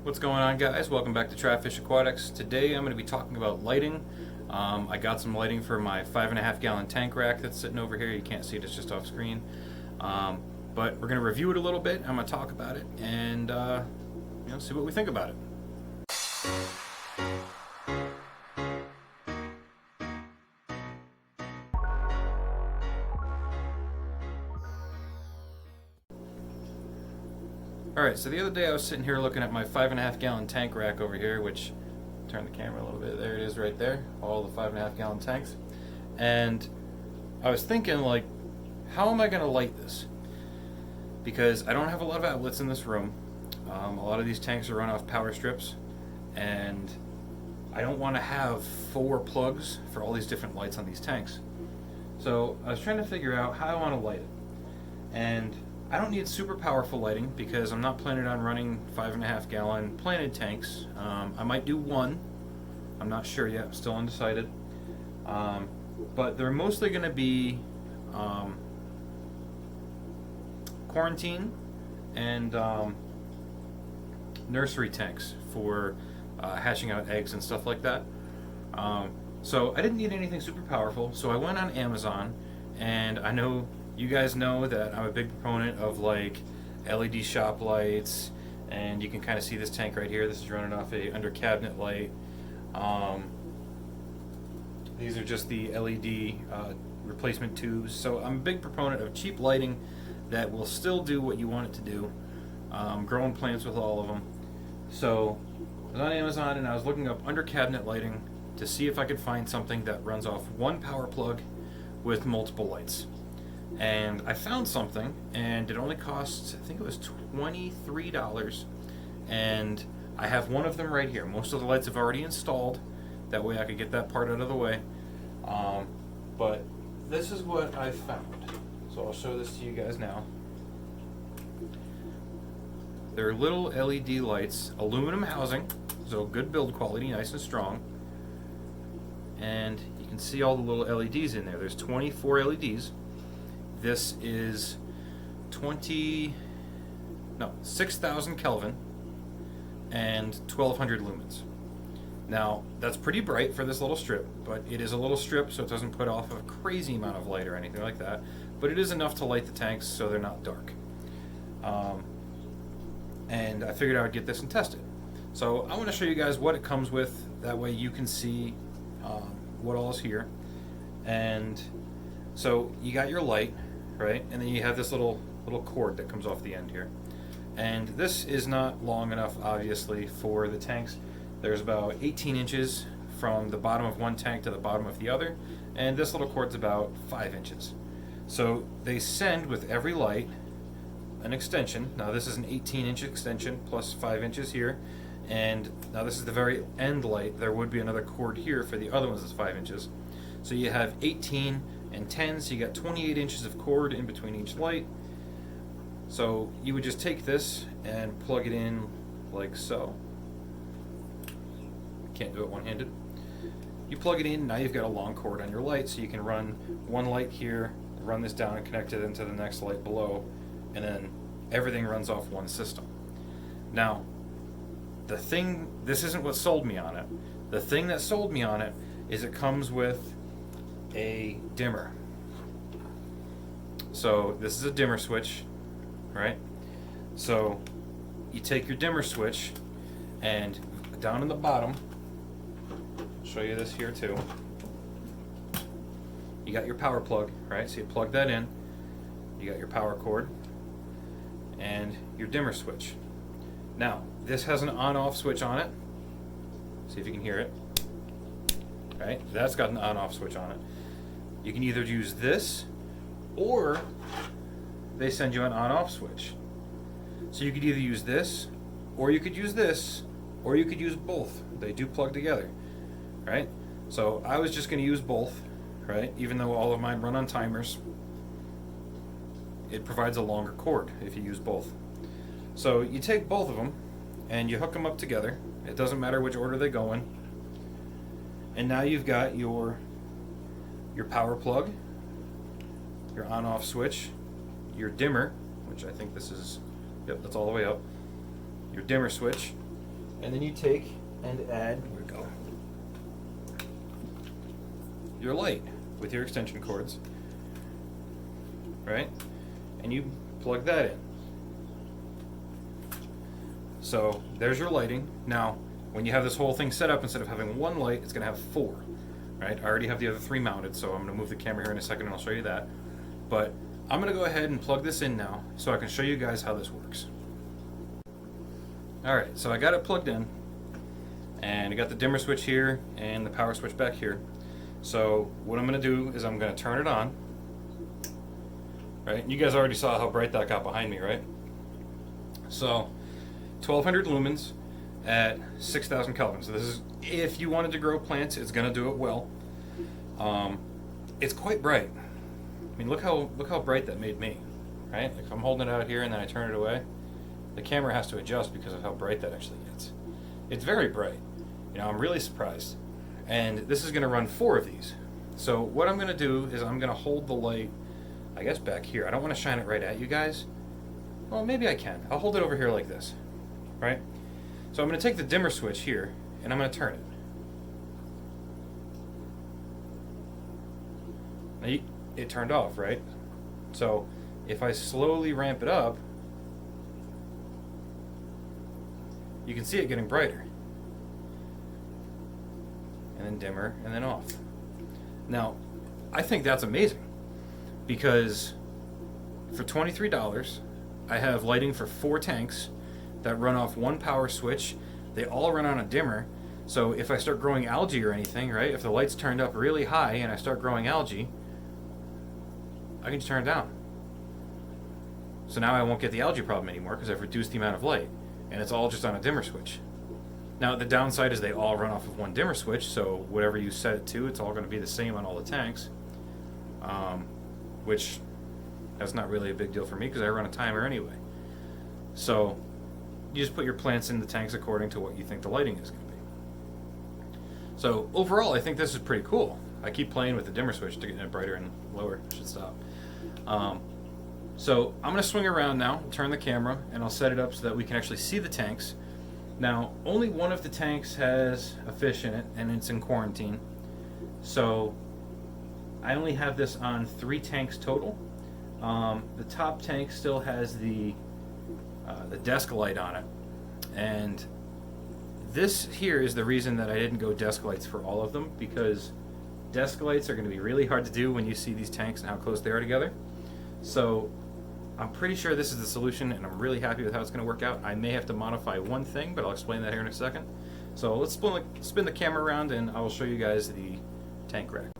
What's going on, guys? Welcome back to Fish Aquatics. Today I'm going to be talking about lighting. I got some lighting for my 5.5 gallon tank rack that's sitting over here. You can't see it, it's just off screen. But we're going to review it a little bit. I'm going to talk about it and see what we think about it. Alright, so the other day I was sitting here looking at my 5.5 gallon tank rack over here, which, turn the camera a little bit, there it is right there, all the 5.5 gallon tanks. And I was thinking, like, how am I going to light this? Because I don't have a lot of outlets in this room. A lot of these tanks are run off power strips, and I don't want to have 4 plugs for all these different lights on these tanks. So I was trying to figure out how I want to light it. And I don't need super powerful lighting because I'm not planning on running 5.5 gallon planted tanks. I might do one. I'm not sure yet. I'm still undecided. But they're mostly going to be quarantine and nursery tanks for hatching out eggs and stuff like that. So I didn't need anything super powerful. So I went on Amazon, and I know you guys know that I'm a big proponent of like LED shop lights, and you can kind of see this tank right here. This is running off a under cabinet light. These are just the LED replacement tubes. So I'm a big proponent of cheap lighting that will still do what you want it to do. Growing plants with all of them. So I was on Amazon and I was looking up under cabinet lighting to see if I could find something that runs off one power plug with multiple lights. And I found something, and it only costs, I think it was $23, and I have one of them right here. Most of the lights have already installed, that way I could get that part out of the way. But this is what I found, so I'll show this to you guys now. They're little LED lights, aluminum housing, so good build quality, nice and strong. And you can see all the little LEDs in there. There's 24 LEDs. This is 6,000 Kelvin and 1,200 lumens. Now, that's pretty bright for this little strip, but it is a little strip, so it doesn't put off a crazy amount of light or anything like that. But it is enough to light the tanks so they're not dark. And I figured I would get this and test it. So I want to show you guys what it comes with. That way you can see what all is here. And so you got your light, right? And then you have this little cord that comes off the end here. And this is not long enough, obviously, for the tanks. There's about 18 inches from the bottom of one tank to the bottom of the other, and this little cord's about 5 inches. So they send with every light an extension. Now this is an 18-inch extension plus 5 inches here, and now this is the very end light. There would be another cord here for the other ones that's 5 inches. So you have 18 and 10, so you got 28 inches of cord in between each light. So you would just take this and plug it in like so. Can't do it one-handed. You plug it in, now you've got a long cord on your light, so you can run one light here, run this down and connect it into the next light below, and then everything runs off one system. Now, this isn't what sold me on it. The thing that sold me on it is it comes with a dimmer. So this is a dimmer switch, right? So you take your dimmer switch, and down in the bottom, I'll show you this here too, you got your power plug, right? So you plug that in, you got your power cord and your dimmer switch. Now this has an on-off switch on it. See if you can hear it. Right? That's got an on-off switch on it. You can either use this, or they send you an on-off switch. So you could either use this, or you could use this, or you could use both. They do plug together, right? So I was just going to use both, right? Even though all of mine run on timers, it provides a longer cord if you use both. So you take both of them and you hook them up together. It doesn't matter which order they go in. And now you've got your power plug, your on-off switch, your dimmer, which I think this is, yep, that's all the way up, your dimmer switch, And then you take and add, where we go, your light with your extension cords, right? And you plug that in. So there's your lighting. Now, when you have this whole thing set up, instead of having one light, it's going to have 4. Right? I already have the other 3 mounted, so I'm going to move the camera here in a second and I'll show you that. But I'm going to go ahead and plug this in now so I can show you guys how this works. Alright, so I got it plugged in, and I got the dimmer switch here and the power switch back here. So what I'm going to do is I'm going to turn it on. Right? You guys already saw how bright that got behind me, right? So 1200 lumens at 6,000 Kelvin. So this is, if you wanted to grow plants, it's going to do it well. It's quite bright. I mean, look how bright that made me, right? Like, if I'm holding it out here and then I turn it away, the camera has to adjust because of how bright that actually gets. It's very bright. You know, I'm really surprised. And this is going to run 4 of these. So what I'm going to do is I'm going to hold the light, I guess, back here. I don't want to shine it right at you guys. Well, maybe I can. I'll hold it over here like this, right? So I'm going to take the dimmer switch here and I'm going to turn it. Now it turned off, right? So if I slowly ramp it up, you can see it getting brighter. And then dimmer, and then off. Now, I think that's amazing, because for $23, I have lighting for 4 tanks that run off 1 power switch. They all run on a dimmer, so if I start growing algae or anything, right, if the light's turned up really high and I start growing algae, I can just turn it down. So now I won't get the algae problem anymore because I've reduced the amount of light, and it's all just on a dimmer switch. Now the downside is they all run off of 1 dimmer switch, so whatever you set it to, it's all going to be the same on all the tanks, which that's not really a big deal for me because I run a timer anyway. So you just put your plants in the tanks according to what you think the lighting is going to be. So overall, I think this is pretty cool. I keep playing with the dimmer switch to get it brighter and lower. I should stop. So I'm going to swing around now, turn the camera, and I'll set it up so that we can actually see the tanks. Now, only one of the tanks has a fish in it, and it's in quarantine. So I only have this on 3 tanks total. The top tank still has the desk light on it, and this here is the reason that I didn't go desk lights for all of them, because desk lights are going to be really hard to do when you see these tanks and how close they are together. So I'm pretty sure this is the solution, and I'm really happy with how it's going to work out. I may have to modify one thing, but I'll explain that here in a second. So let's spin the camera around and I will show you guys the tank rack.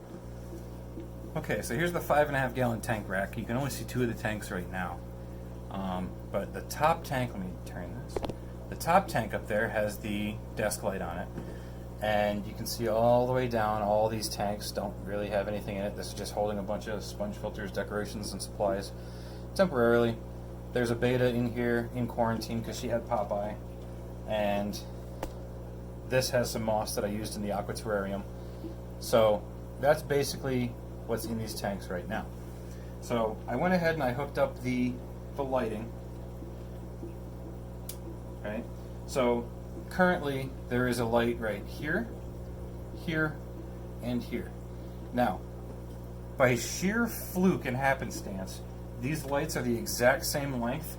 Okay, so here's the 5.5 gallon tank rack. You can only see 2 of the tanks right now. But the top tank, let me turn this. The top tank up there has the desk light on it. And you can see all the way down, all these tanks don't really have anything in it. This is just holding a bunch of sponge filters, decorations, and supplies temporarily. There's a beta in here in quarantine because she had Popeye. And this has some moss that I used in the aqua terrarium. So that's basically what's in these tanks right now. So I went ahead and I hooked up the lighting. Right? So currently there is a light right here, here, and here. Now, by sheer fluke and happenstance, these lights are the exact same length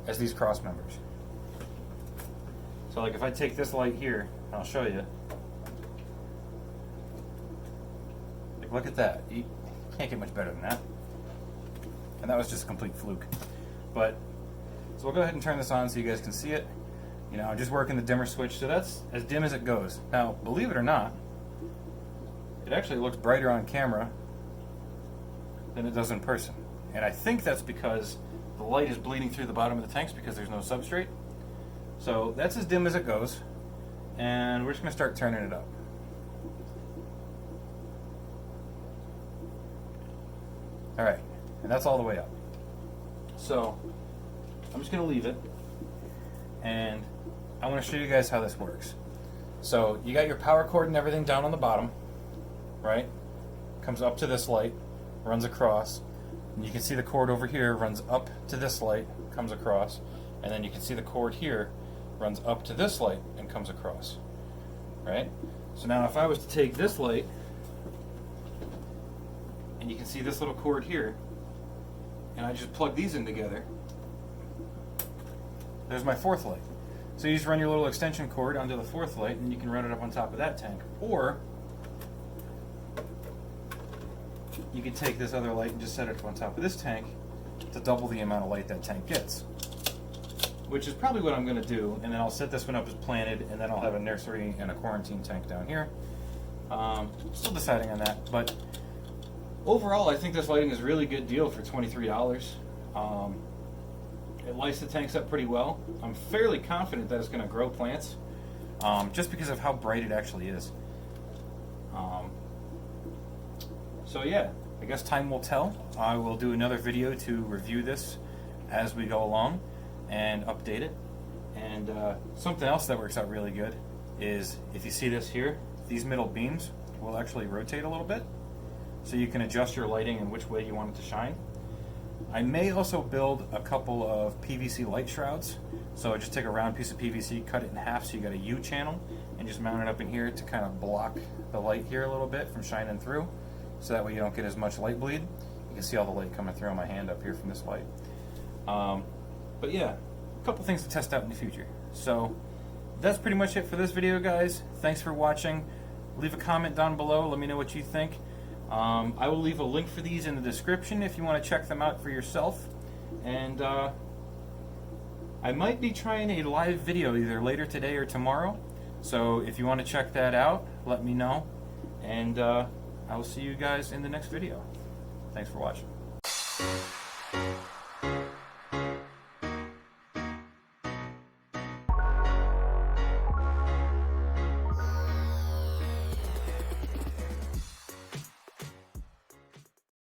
as these cross members. So like if I take this light here, and I'll show you. Like, look at that. You can't get much better than that. And that was just a complete fluke. But, so we'll go ahead and turn this on so you guys can see it. You know, I'm just working the dimmer switch, so that's as dim as it goes. Now, believe it or not, it actually looks brighter on camera than it does in person. And I think that's because the light is bleeding through the bottom of the tanks because there's no substrate. So that's as dim as it goes, and we're just going to start turning it up. Alright, and that's all the way up. So I'm just going to leave it, and I want to show you guys how this works. So you got your power cord and everything down on the bottom, right? Comes up to this light, runs across, and you can see the cord over here runs up to this light, comes across, and then you can see the cord here runs up to this light and comes across, right? So now if I was to take this light, and you can see this little cord here, and I just plug these in together, there's my fourth light. So you just run your little extension cord onto the fourth light and you can run it up on top of that tank. Or you can take this other light and just set it up on top of this tank to double the amount of light that tank gets. Which is probably what I'm going to do, and then I'll set this one up as planted, and then I'll have a nursery and a quarantine tank down here. Still deciding on that, but overall I think this lighting is a really good deal for $23. It lights the tanks up pretty well. I'm fairly confident that it's going to grow plants, just because of how bright it actually is. So yeah, I guess time will tell. I will do another video to review this as we go along and update it. And something else that works out really good is, if you see this here, these middle beams will actually rotate a little bit, so you can adjust your lighting and which way you want it to shine. I may also build a couple of PVC light shrouds. So I just take a round piece of PVC, cut it in half so you got a U channel, and just mount it up in here to kind of block the light here a little bit from shining through, so that way you don't get as much light bleed. You can see all the light coming through on my hand up here from this light. But yeah, a couple things to test out in the future. So that's pretty much it for this video, guys. Thanks for watching. Leave a comment down below, let me know what you think. I will leave a link for these in the description if you want to check them out for yourself. And I might be trying a live video either later today or tomorrow. So if you want to check that out, let me know. And I will see you guys in the next video. Thanks for watching.